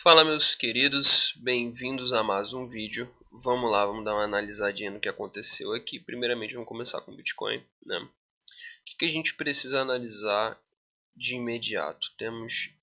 Fala, meus queridos, bem-vindos a mais um vídeo. Vamos lá, vamos dar uma analisadinha no que aconteceu aqui. Primeiramente, vamos começar com o Bitcoin, né? O que a gente precisa analisar de imediato? Temos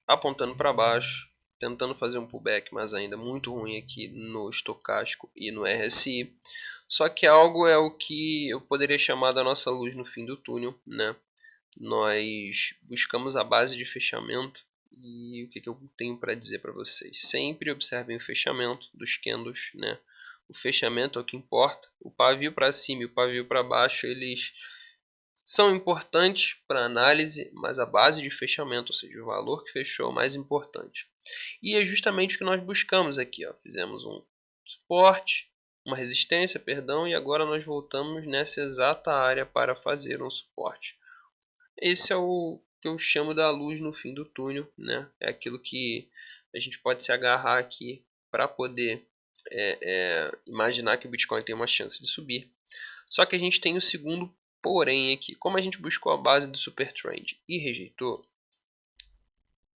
apontando para baixo, tentando fazer um pullback, mas ainda muito ruim aqui no estocástico e no RSI. Só que algo é o que eu poderia chamar da nossa luz no fim do túnel, né? Nós buscamos a base de fechamento e o que eu tenho para dizer para vocês? Sempre observem o fechamento dos candles, né? O fechamento é o que importa. O pavio para cima e o pavio para baixo, eles são importantes para análise, mas a base de fechamento, ou seja, o valor que fechou, é o mais importante. E é justamente o que nós buscamos aqui. Ó. Fizemos um suporte, uma resistência, perdão, e agora nós voltamos nessa exata área para fazer um suporte. Esse é o que eu chamo da luz no fim do túnel, né? É aquilo que a gente pode se agarrar aqui para poder imaginar que o Bitcoin tem uma chance de subir. Só que a gente tem o segundo porém aqui. Como a gente buscou a base do Super Trend e rejeitou,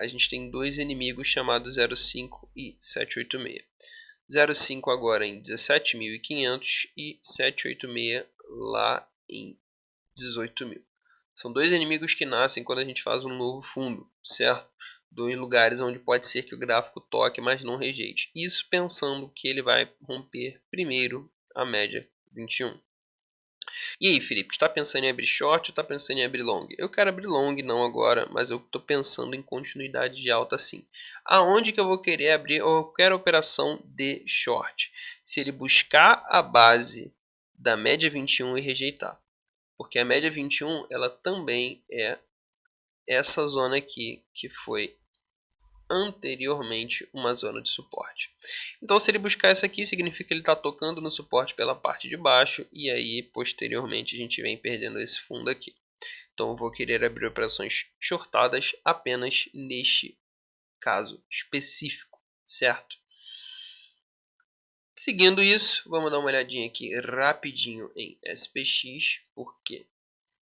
a gente tem dois inimigos chamados 0,5 e 786. 0,5 agora em 17.500 e 786 lá em 18.000. São dois inimigos que nascem quando a gente faz um novo fundo, certo? Dois lugares onde pode ser que o gráfico toque, mas não rejeite. Isso pensando que ele vai romper primeiro a média 21. E aí, Felipe, tu tá pensando em abrir short ou tá pensando em abrir long? Eu quero abrir long não agora, mas eu tô pensando em continuidade de alta sim. Aonde que eu vou querer abrir ou quero operação de short? Se ele buscar a base da média 21 e rejeitar. Porque a média 21 ela também é essa zona aqui que foi anteriormente uma zona de suporte. Então se ele buscar essa aqui, significa que ele está tocando no suporte pela parte de baixo e aí posteriormente a gente vem perdendo esse fundo aqui. Então eu vou querer abrir operações shortadas apenas neste caso específico, certo? Seguindo isso, vamos dar uma olhadinha aqui rapidinho em SPX, por quê?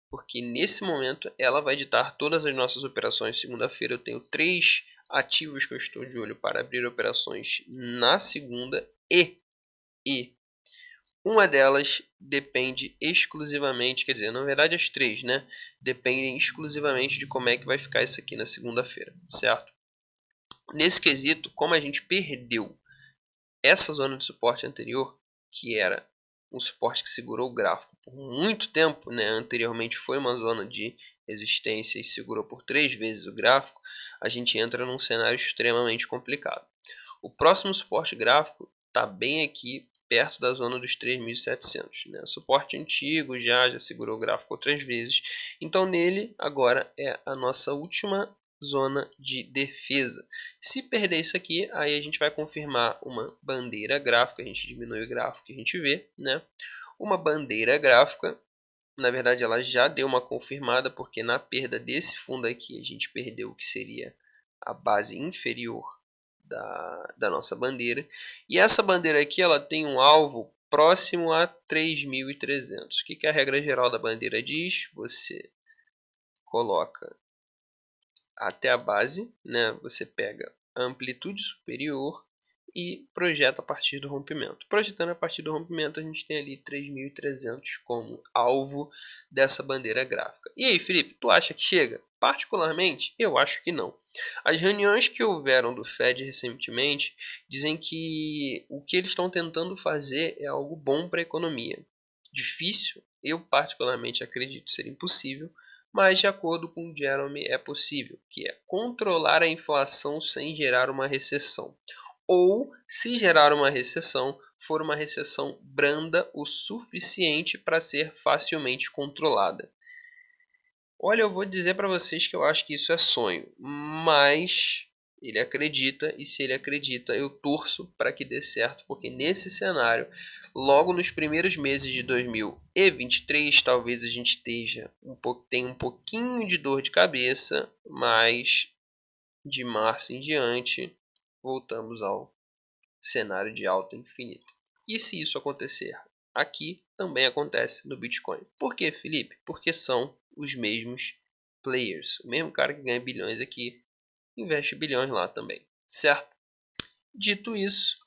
Porque nesse momento ela vai ditar todas as nossas operações. Segunda-feira eu tenho 3 ativos que eu estou de olho para abrir operações na segunda e uma delas depende exclusivamente, quer dizer, na verdade as 3, né? Dependem exclusivamente de como é que vai ficar isso aqui na segunda-feira, certo? Nesse quesito, como a gente perdeu essa zona de suporte anterior, que era um suporte que segurou o gráfico por muito tempo, né? Anteriormente foi uma zona de resistência e segurou por 3 vezes o gráfico, a gente entra num cenário extremamente complicado. O próximo suporte gráfico está bem aqui perto da zona dos 3.700, né? Suporte antigo já segurou o gráfico outras vezes, então nele agora é a nossa última zona de defesa. Se perder isso aqui, aí a gente vai confirmar uma bandeira gráfica, a gente diminui o gráfico que a gente vê, né? Uma bandeira gráfica, na verdade ela já deu uma confirmada, porque na perda desse fundo aqui a gente perdeu o que seria a base inferior da nossa bandeira. E essa bandeira aqui ela tem um alvo próximo a 3.300. O que a regra geral da bandeira diz? Você coloca até a base, né? Você pega a amplitude superior e projeta a partir do rompimento. Projetando a partir do rompimento, a gente tem ali 3.300 como alvo dessa bandeira gráfica. E aí, Felipe, tu acha que chega? Particularmente, eu acho que não. As reuniões que houveram do Fed recentemente dizem que o que eles estão tentando fazer é algo bom para a economia. Difícil, eu particularmente acredito ser impossível, mas de acordo com Jeremy é possível, que é controlar a inflação sem gerar uma recessão. Ou, se gerar uma recessão, for uma recessão branda o suficiente para ser facilmente controlada. Olha, eu vou dizer para vocês que eu acho que isso é sonho, mas ele acredita, e se ele acredita, eu torço para que dê certo, porque nesse cenário, logo nos primeiros meses de 2023, talvez a gente tenha um pouquinho de dor de cabeça, mas de março em diante, voltamos ao cenário de alta infinita. E se isso acontecer aqui, também acontece no Bitcoin. Por que, Felipe? Porque são os mesmos players. O mesmo cara que ganha bilhões aqui, investe bilhões lá também. certo? Dito isso,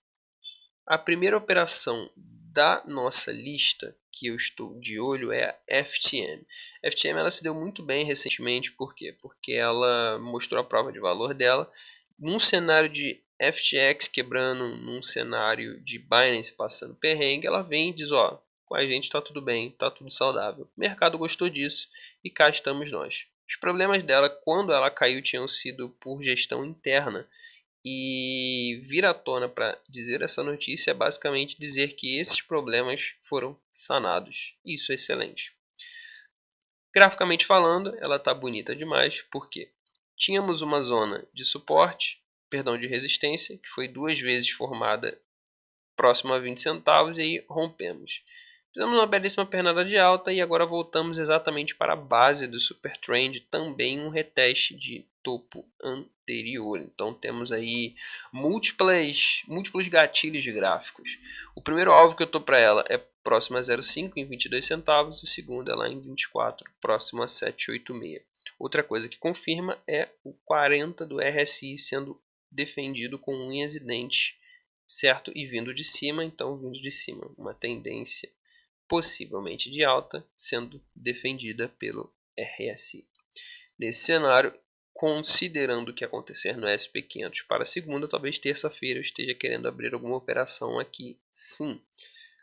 a primeira operação da nossa lista que eu estou de olho é a FTM. A FTM ela se deu muito bem recentemente, por quê? Porque ela mostrou a prova de valor dela num cenário de FTX quebrando, num cenário de Binance passando perrengue, ela vem e diz, ó, com a gente tá tudo bem, tá tudo saudável. O mercado gostou disso e cá estamos nós. Os problemas dela, quando ela caiu, tinham sido por gestão interna. E vir à tona para dizer essa notícia é basicamente dizer que esses problemas foram sanados. Isso é excelente. Graficamente falando, ela está bonita demais, porque tínhamos uma zona de suporte, perdão, de resistência, que foi 2 vezes formada próximo a 20 centavos e aí rompemos. Fizemos uma belíssima pernada de alta e agora voltamos exatamente para a base do Super Trend, também um reteste de topo anterior. Então temos aí múltiplos gatilhos gráficos. O primeiro alvo que eu estou para ela é próximo a 0,5 em 22 centavos, o segundo é lá em 24, próximo a 7,86. Outra coisa que confirma é o 40 do RSI sendo defendido com unhas e dentes, certo? E vindo de cima, então vindo de cima, uma tendência possivelmente de alta, sendo defendida pelo RSI. Nesse cenário, considerando o que acontecer no SP500 para a segunda, talvez terça-feira eu esteja querendo abrir alguma operação aqui, sim.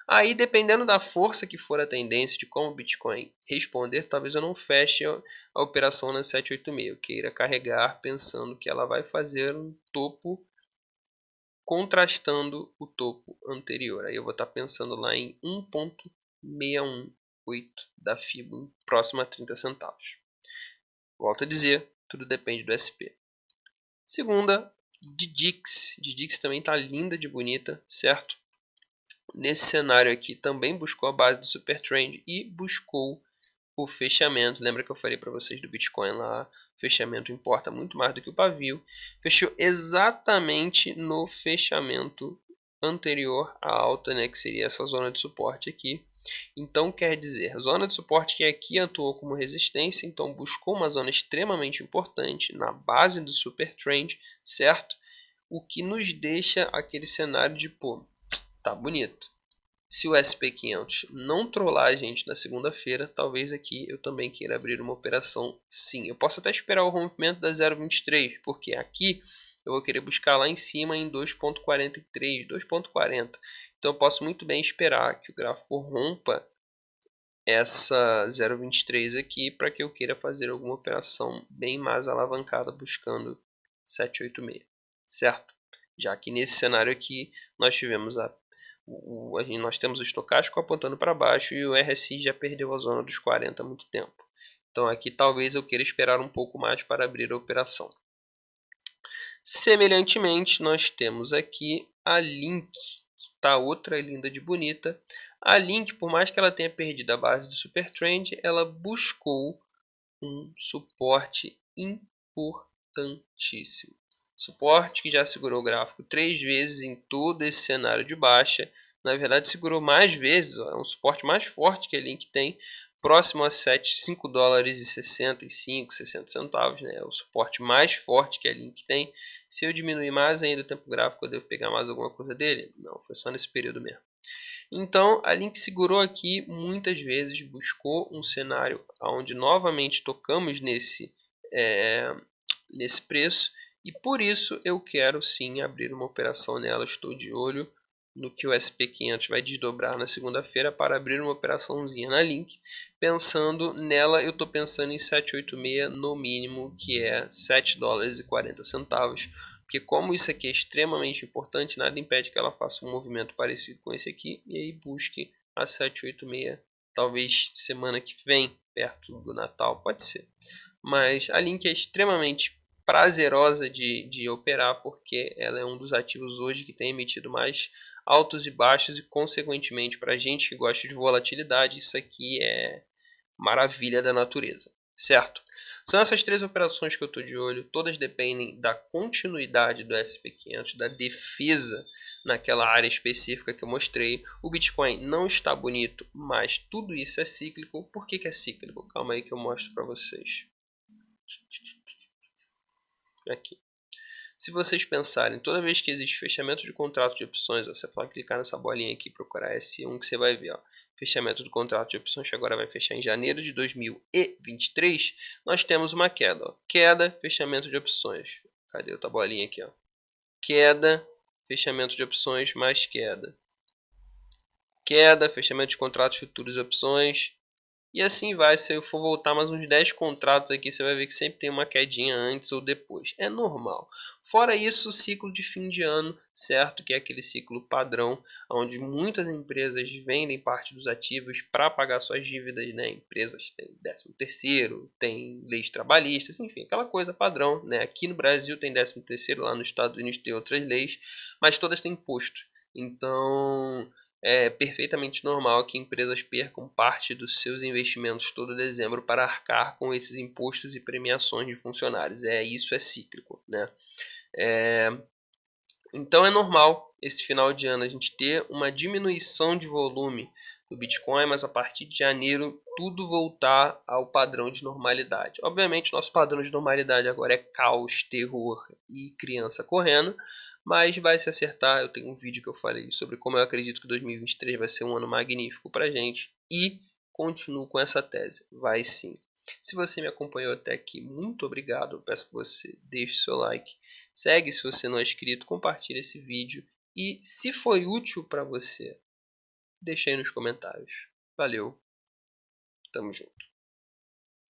Aí, dependendo da força que for a tendência, de como o Bitcoin responder, talvez eu não feche a operação na 786. Eu queira carregar pensando que ela vai fazer um topo contrastando o topo anterior. Aí eu vou estar pensando lá em 1,618 da FIBO, próximo a 30 centavos. Volto a dizer, tudo depende do SP. Segunda, Didix. Didix também está linda de bonita, certo? Nesse cenário aqui também buscou a base do Super Trend e buscou o fechamento. Lembra que eu falei para vocês do Bitcoin lá? O fechamento importa muito mais do que o pavio. Fechou exatamente no fechamento anterior à alta, né, que seria essa zona de suporte aqui. Então quer dizer, zona de suporte que aqui atuou como resistência, então buscou uma zona extremamente importante na base do Super Trend, certo? O que nos deixa aquele cenário de, pô, tá bonito. Se o SP500 não trollar a gente na segunda-feira, talvez aqui eu também queira abrir uma operação sim. Eu posso até esperar o rompimento da 0,23, porque aqui eu vou querer buscar lá em cima em 2,43, 2,40. Então eu posso muito bem esperar que o gráfico rompa essa 0,23 aqui para que eu queira fazer alguma operação bem mais alavancada buscando 786, certo? Já que nesse cenário aqui nós tivemos nós temos o estocástico apontando para baixo e o RSI já perdeu a zona dos 40 há muito tempo. Então aqui talvez eu queira esperar um pouco mais para abrir a operação. Semelhantemente, nós temos aqui a Link, que está outra linda de bonita. A Link, por mais que ela tenha perdido a base do Super Trend, ela buscou um suporte importantíssimo. Suporte que já segurou o gráfico 3 vezes em todo esse cenário de baixa. Na verdade, segurou mais vezes, é um suporte mais forte que a Link tem, próximo a 5 dólares e 65, 60 centavos, né? É o suporte mais forte que a Link tem. Se eu diminuir mais ainda o tempo gráfico, eu devo pegar mais alguma coisa dele? Não, foi só nesse período mesmo. Então, a Link segurou aqui muitas vezes, buscou um cenário onde novamente tocamos nesse preço, e por isso eu quero sim abrir uma operação nela. Estou de olho no que o SP500 vai desdobrar na segunda-feira para abrir uma operaçãozinha na Link. Pensando nela, eu estou pensando em 786 no mínimo, que é 7 dólares e 40 centavos. Porque como isso aqui é extremamente importante, nada impede que ela faça um movimento parecido com esse aqui e aí busque a 786, talvez semana que vem, perto do Natal, pode ser. Mas a Link é extremamente prazerosa de operar, porque ela é um dos ativos hoje que tem emitido mais altos e baixos, e consequentemente para a gente que gosta de volatilidade, isso aqui é maravilha da natureza, certo? São essas 3 operações que eu estou de olho, todas dependem da continuidade do SP500, da defesa naquela área específica que eu mostrei. O Bitcoin não está bonito, mas tudo isso é cíclico. Por que é cíclico? Calma aí que eu mostro para vocês. Aqui. Se vocês pensarem, toda vez que existe fechamento de contrato de opções, você pode clicar nessa bolinha aqui e procurar S1 que você vai ver, ó, fechamento do contrato de opções que agora vai fechar em janeiro de 2023, nós temos uma queda, ó, queda, fechamento de opções. Cadê outra bolinha aqui, ó? Queda, fechamento de opções mais queda. Queda, fechamento de contratos futuros e opções. E assim vai, se eu for voltar mais uns 10 contratos aqui, você vai ver que sempre tem uma quedinha antes ou depois. É normal. Fora isso, o ciclo de fim de ano, certo? Que é aquele ciclo padrão, onde muitas empresas vendem parte dos ativos para pagar suas dívidas, né? Empresas têm 13º, tem leis trabalhistas, enfim, aquela coisa padrão, né? Aqui no Brasil tem 13º, lá nos Estados Unidos tem outras leis, mas todas têm imposto. Então, é perfeitamente normal que empresas percam parte dos seus investimentos todo dezembro para arcar com esses impostos e premiações de funcionários. Isso é cíclico, né? Então é normal esse final de ano a gente ter uma diminuição de volume do Bitcoin, mas a partir de janeiro tudo voltar ao padrão de normalidade. Obviamente nosso padrão de normalidade agora é caos, terror e criança correndo, mas vai se acertar. Eu tenho um vídeo que eu falei sobre como eu acredito que 2023 vai ser um ano magnífico para a gente e continuo com essa tese. Vai sim. Se você me acompanhou até aqui, muito obrigado. Eu peço que você deixe seu like. Segue se você não é inscrito, compartilhe esse vídeo e se foi útil para você, deixa aí nos comentários. Valeu, tamo junto.